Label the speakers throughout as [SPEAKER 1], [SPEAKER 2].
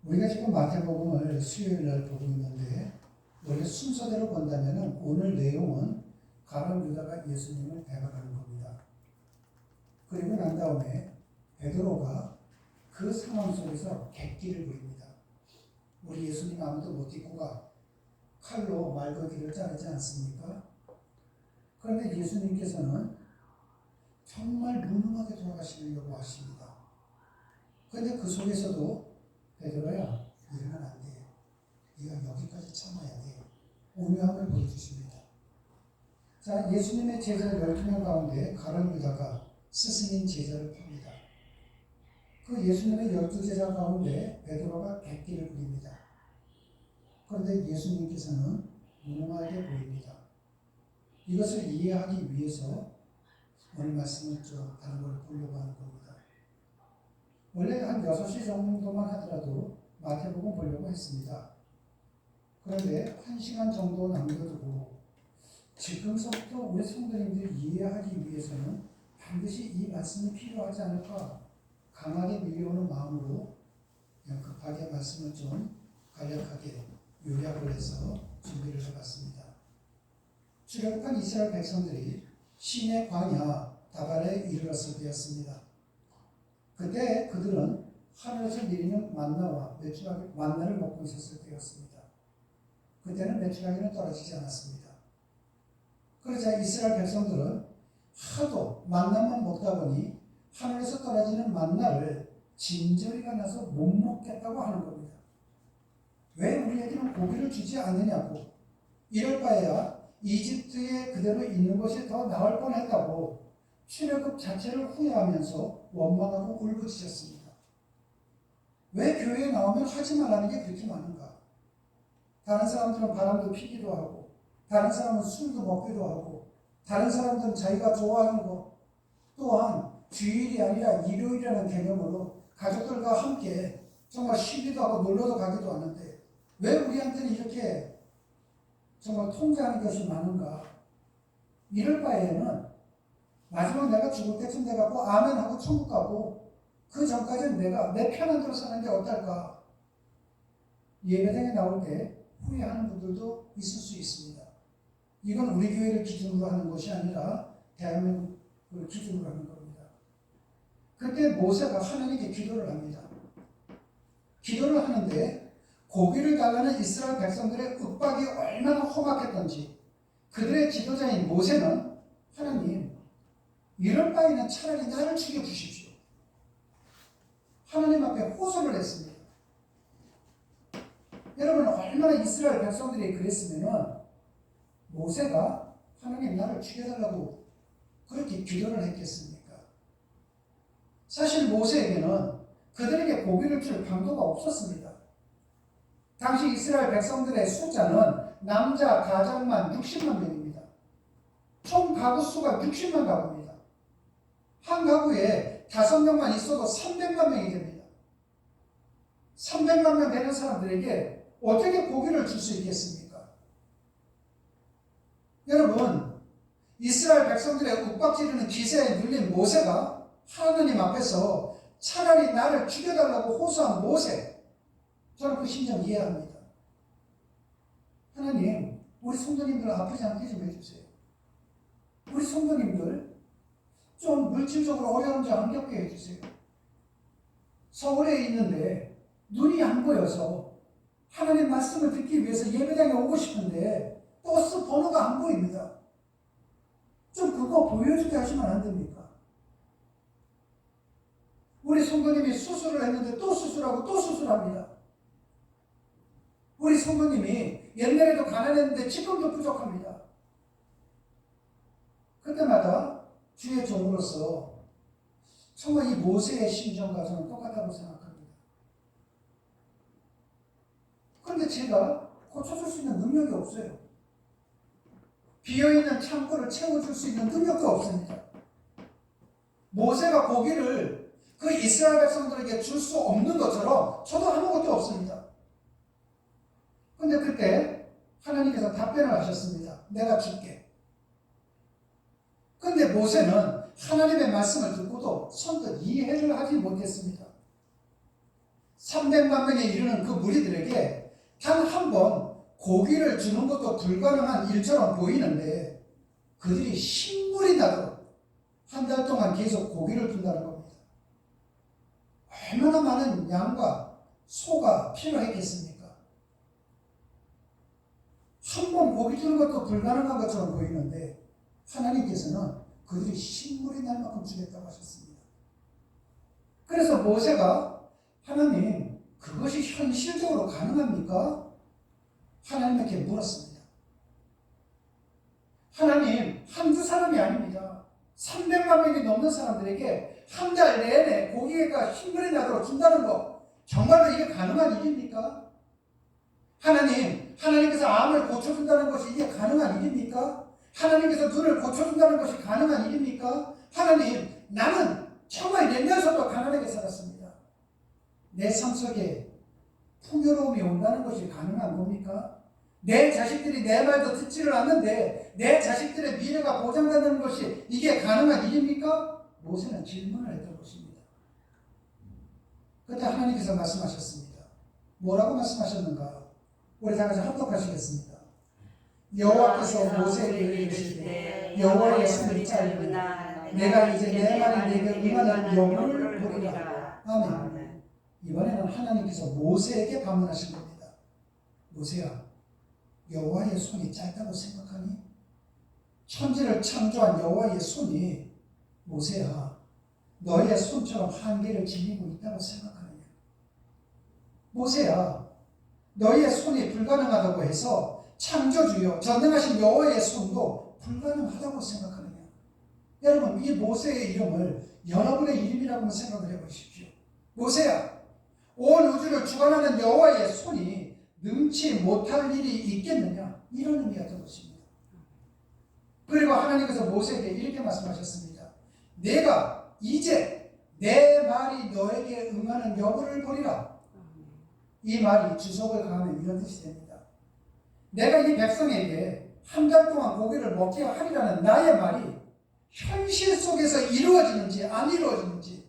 [SPEAKER 1] 우리가 지금 마태복음을 수요일 날 보고 있는데 원래 순서대로 본다면 오늘 내용은 가룟 유다가 예수님을 대박하는 겁니다. 그리고 난 다음에 베드로가 그 상황 속에서 객기를 부립니다. 우리 예수님 아무도 못 잊고 가 칼로 말거기를 자르지 않습니까? 그런데 예수님께서는 정말 무능하게 돌아가시려고 하십니다. 그런데 그 속에서도 베드로야, 이러면 안 돼. 네가 여기까지 참아야 돼. 온유함을 보여주십니다. 자, 예수님의 제자 12명 가운데 가룟 유다가 스승인 제자를 팝니다. 그 예수님의 12제자 가운데 베드로가 객기를 부립니다. 그런데 예수님께서는 무능하게 보입니다. 이것을 이해하기 위해서 오늘 말씀을 좀 다른 걸 보려고 하는 겁니다. 원래 한 6시 정도만 하더라도 마태복음 보려고 했습니다. 그런데 1시간 정도 남겨두고 지금서부터 우리 성도님들이 이해하기 위해서는 반드시 이 말씀이 필요하지 않을까 강하게 밀려오는 마음으로 그냥 급하게 말씀을 좀 간략하게 요약을 해서 준비를 해봤습니다. 출애굽한 이스라엘 백성들이 시내 광야 다발에 이르렀을 때였습니다. 그때 그들은 하늘에서 내리는 만나를 먹고 있었을 때였습니다. 그때는 메추라기는 떨어지지 않았습니다. 그러자 이스라엘 백성들은 하도 만나만 먹다 보니 하늘에서 떨어지는 만나를 진저리가 나서 못 먹겠다고 하는 겁니다. 왜 우리에게는 고기를 주지 않느냐고. 이럴 바에야 이집트에 그대로 있는 것이 더 나을 뻔했다고 출애굽 자체를 후회하면서 원망하고 울부짖었습니다. 왜 교회에 나오면 하지 말라는 게 그렇게 많은가? 다른 사람들은 바람도 피기도 하고, 다른 사람은 술도 먹기도 하고, 다른 사람들은 자기가 좋아하는 것, 또한 주일이 아니라 일요일이라는 개념으로 가족들과 함께 정말 쉬기도 하고 놀러도 가기도 하는데 왜 우리한테는 이렇게 정말 통제하는 것이 많은가? 이럴 바에는 마지막 내가 죽을 때쯤 돼갖고 아멘 하고 천국 가고 그 전까지는 내가 내 편한 대로 사는 게 어떨까? 예배당에 나올 때 후회하는 분들도 있을 수 있습니다. 이건 우리 교회를 기준으로 하는 것이 아니라 대한민국을 기준으로 하는 겁니다. 그때 모세가 하나님께 기도를 합니다. 기도를 하는데 고기를 달라는 이스라엘 백성들의 윽박이 얼마나 험악했던지 그들의 지도자인 모세는 하나님, 이럴 바에는 차라리 나를 죽여주십시오. 하나님 앞에 호소를 했습니다. 여러분, 얼마나 이스라엘 백성들이 그랬으면 모세가 하나님 나를 죽여달라고 그렇게 기도를 했겠습니까? 사실 모세에게는 그들에게 고기를 줄 방도가 없었습니다. 당시 이스라엘 백성들의 숫자는 남자 가정만 60만 명입니다. 총 가구 수가 60만 가구입니다. 한 가구에 5명만 있어도 300만 명이 됩니다. 300만 명 되는 사람들에게 어떻게 고기를 줄 수 있겠습니까? 여러분, 이스라엘 백성들의 윽박지르는 기세에 눌린 모세가 하나님 앞에서 차라리 나를 죽여달라고 호소한 모세, 저는 그 심정 이해합니다. 하나님, 우리 성도님들 아프지 않게 좀 해주세요. 우리 성도님들 좀 물질적으로 어려운 점 안 겪게 해주세요. 서울에 있는데 눈이 안 보여서 하나님 말씀을 듣기 위해서 예배당에 오고 싶은데 버스 번호가 안 보입니다. 좀 그거 보여주게 하시면 안 됩니까? 우리 성도님이 수술을 했는데 또 수술하고 또 수술합니다. 우리 성도님이 옛날에도 가난했는데 지금도 부족합니다. 그때마다 주의 종으로서 정말 이 모세의 심정과 저는 똑같다고 생각합니다. 그런데 제가 고쳐줄 수 있는 능력이 없어요. 비어있는 창고를 채워줄 수 있는 능력도 없습니다. 모세가 고기를 그 이스라엘 백성들에게 줄 수 없는 것처럼 저도 아무것도 없습니다. 그런데 그때 하나님께서 답변을 하셨습니다. 내가 줄게. 그런데 모세는 하나님의 말씀을 듣고도 선뜻 이해를 하지 못했습니다. 300만 명에 이르는 그 무리들에게 단 한 번 고기를 주는 것도 불가능한 일처럼 보이는데 그들이 신물이 나도록 한 달 동안 계속 고기를 준다는 겁니다. 얼마나 많은 양과 소가 필요했겠습니까? 한 번 고기 주는 것도 불가능한 것처럼 보이는데 하나님께서는 그들이 신물이 날 만큼 주겠다고 하셨습니다. 그래서 모세가 하나님, 그것이 현실적으로 가능합니까? 하나님께 물었습니다. 하나님, 한두 사람이 아닙니다. 300만 명이 넘는 사람들에게 한 달 내내 고기가 신물이 나도록 준다는 거, 정말로 이게 가능한 일입니까? 하나님, 하나님께서 암을 고쳐준다는 것이 이게 가능한 일입니까? 하나님께서 눈을 고쳐준다는 것이 가능한 일입니까? 하나님, 나는 정말 옛날서부터 가난하게 살았습니다. 내 삶 속에 풍요로움이 온다는 것이 가능한 겁니까? 내 자식들이 내 말도 듣지를 않는데 내 자식들의 미래가 보장된다는 것이 이게 가능한 일입니까? 모세는 질문을 했던 것입니다. 그때 하나님께서 말씀하셨습니다. 뭐라고 말씀하셨는가? 우리 다 같이 합독하시겠습니다. 여호와께서 모세에게 이르시되 여호와의 손이 짧으나 내가 이제 내 말이 내게 임하는 영을 보리라. 아멘. 이번에는 하나님께서 모세에게 반문하신 겁니다. 모세야, 여호와의 손이 짧다고 생각하니? 천지를 창조한 여호와의 손이 모세야, 너의 손처럼 한계를 지니고 있다고 생각하느냐? 모세야, 너의 손이 불가능하다고 해서 창조주여 전능하신 여호와의 손도 불가능하다고 생각하느냐? 여러분, 이 모세의 이름을 여러분의 이름이라고 생각을 해보십시오. 모세야, 온 우주를 주관하는 여호와의 손이 능치 못할 일이 있겠느냐? 이런 의미였던 것입니다. 그리고 하나님께서 모세에게 이렇게 말씀하셨습니다. 내가 이제 내 말이 너에게 응하는 여부를 보리라. 이 말이 주석을 가하면 이런 뜻이 됩니다. 내가 이 백성에게 한 달 동안 고기를 먹게 하리라는 나의 말이 현실 속에서 이루어지는지 안 이루어지는지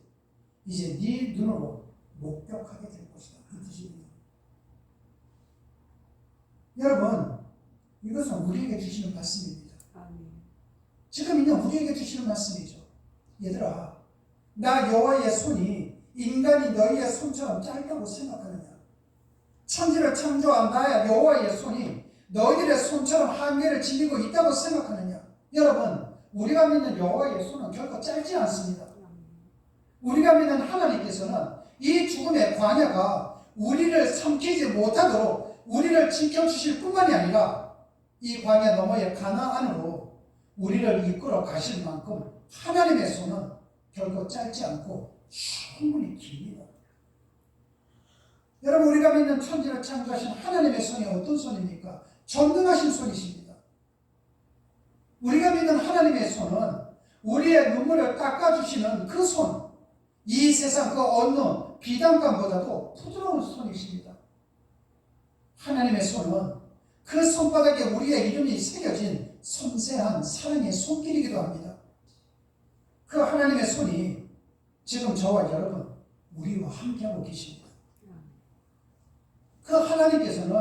[SPEAKER 1] 이제 네 눈으로 목격하게 될 것이다. 이 뜻입니다. 여러분, 이것은 우리에게 주시는 말씀입니다. 지금 있는 우리에게 주시는 말씀이죠. 얘들아, 나 여호와의 손이 인간이 너희의 손처럼 짧다고 생각하느냐? 천지를 창조한 나의 여호와의 손이 너희들의 손처럼 한계를 지니고 있다고 생각하느냐? 여러분, 우리가 믿는 여호와의 손은 결코 짧지 않습니다. 우리가 믿는 하나님께서는 이 죽음의 광야가 우리를 삼키지 못하도록 우리를 지켜주실 뿐만이 아니라 이 광야 너머의 가나안으로 우리를 이끌어 가실 만큼 하나님의 손은 결코 짧지 않고 충분히 깁니다. 여러분, 우리가 믿는 천지를 창조하신 하나님의 손이 어떤 손입니까? 전능하신 손이십니다. 우리가 믿는 하나님의 손은 우리의 눈물을 닦아주시는 그 손, 이 세상 그 어느 비단감보다도 부드러운 손이십니다. 하나님의 손은 그 손바닥에 우리의 이름이 새겨진 섬세한 사랑의 손길이기도 합니다. 그 하나님의 손이 지금 저와 여러분, 우리와 함께하고 계십니다. 그 하나님께서는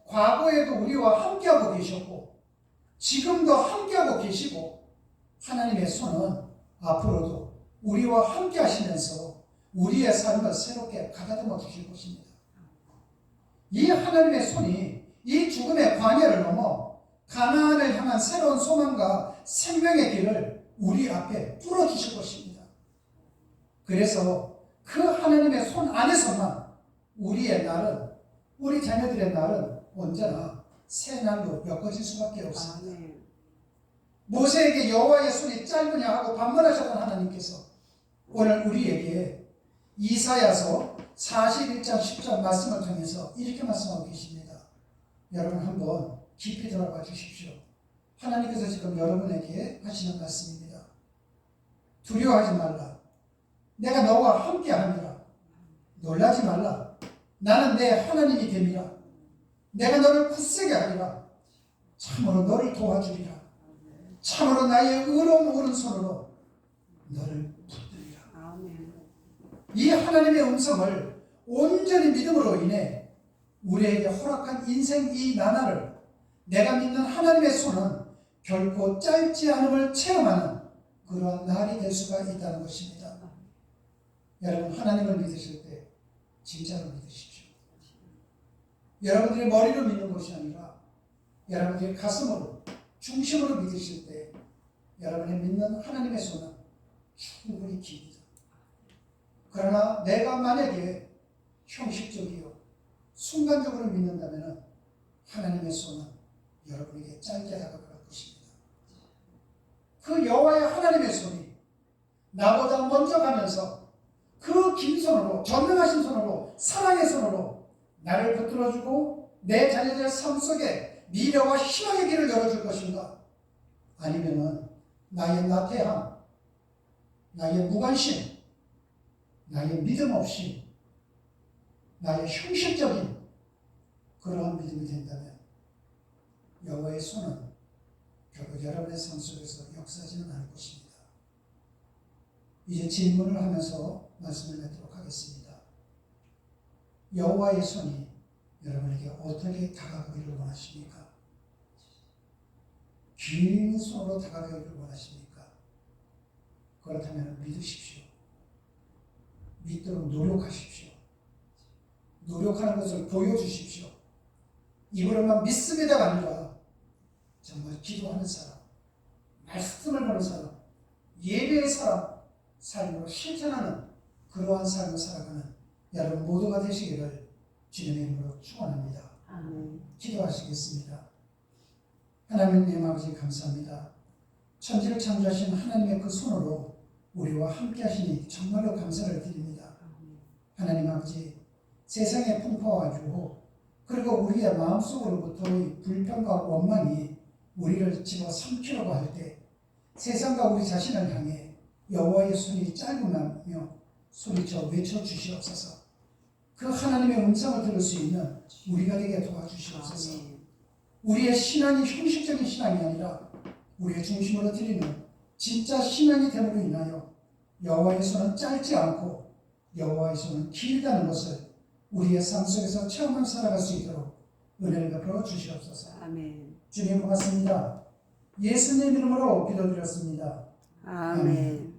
[SPEAKER 1] 과거에도 우리와 함께하고 계셨고 지금도 함께하고 계시고 하나님의 손은 앞으로도 우리와 함께 하시면서 우리의 삶을 새롭게 가다듬어 주실 것입니다. 이 하나님의 손이 이 죽음의 광야를 넘어 가나안을 향한 새로운 소망과 생명의 길을 우리 앞에 뚫어주실 것입니다. 그래서 그 하나님의 손 안에서만 우리의 날은, 우리 자녀들의 날은 언제나 새 날로 엮어질 수밖에 없습니다. 모세에게 여호와의 손이 짧으냐 하고 반문하셨던 하나님께서 오늘 우리에게 이사야서 41장 10절 말씀을 통해서 이렇게 말씀하고 계십니다. 여러분 한번 깊이 들어가 주십시오. 하나님께서 지금 여러분에게 하시는 말씀입니다. 두려워하지 말라. 내가 너와 함께 함이라. 놀라지 말라. 나는 내 하나님이 됨이라. 내가 너를 굳세게 하리라. 참으로 너를 도와주리라. 참으로 나의 의로운 오른손으로 너를 붙들리라. 이 하나님의 음성을 온전히 믿음으로 인해 우리에게 허락한 인생 이 나날을 내가 믿는 하나님의 손은 결코 짧지 않음을 체험하는 그러한 날이 될 수가 있다는 것입니다. 여러분, 하나님을 믿으실 때 진짜로 믿으십시오. 여러분들의 머리로 믿는 것이 아니라 여러분들의 가슴으로, 중심으로 믿으실 때 여러분이 믿는 하나님의 손은 충분히 깁니다. 그러나 내가 만약에 형식적이요 순간적으로 믿는다면 하나님의 손은 여러분에게 짧게 다가갈 것입니다. 그 여호와의 하나님의 손이 나보다 먼저 가면서 그 긴 손으로, 전능하신 손으로, 사랑의 손으로 나를 붙들어주고 내 자녀들의 삶 속에 미래와 희망의 길을 열어줄 것인가? 아니면은 나의 나태함, 나의 무관심, 나의 믿음 없이, 나의 형식적인 그러한 믿음이 된다면 여호와의 손은 결국 여러분의 삶 속에서 역사하지는 않을 것입니다. 이제 질문을 하면서 말씀을 맺도록 하겠습니다. 여호와의 손이 여러분에게 어떻게 다가가기를 원하십니까? 긴 손으로 다가가기를 원하십니까? 그렇다면 믿으십시오. 믿도록 노력하십시오. 노력하는 것을 보여주십시오. 입으로만 믿습니다가 아니라 정말 기도하는 사람, 말씀을 보는 사람, 예배의 사람, 삶으로 실천하는 그러한 삶을 살아가는 여러분 모두가 되시기를 주님의 이름으로 축원합니다. 기도하시겠습니다. 하나님 아버지 감사합니다. 천지를 창조하신 하나님의 그 손으로 우리와 함께 하시니 정말로 감사를 드립니다. 하나님 아버지, 세상의 풍파와 유혹, 그리고 우리의 마음속으로부터의 불평과 원망이 우리를 집어삼키려고 할 때 세상과 우리 자신을 향해 여호와의 손이 짧으며 소리쳐 외쳐주시옵소서. 그 하나님의 음성을 들을 수 있는 우리가 되게 도와주시옵소서. 우리의 신앙이 형식적인 신앙이 아니라 우리의 중심으로 드리는 진짜 신앙이 됨으로 인하여 여호와의 손은 짧지 않고 여호와의 손은 길다는 것을 우리의 삶 속에서 체험하며 살아갈 수 있도록 은혜를 베풀어 주시옵소서.
[SPEAKER 2] 아멘.
[SPEAKER 1] 주님 고맙습니다. 예수님 이름으로 기도드렸습니다.
[SPEAKER 2] 아멘.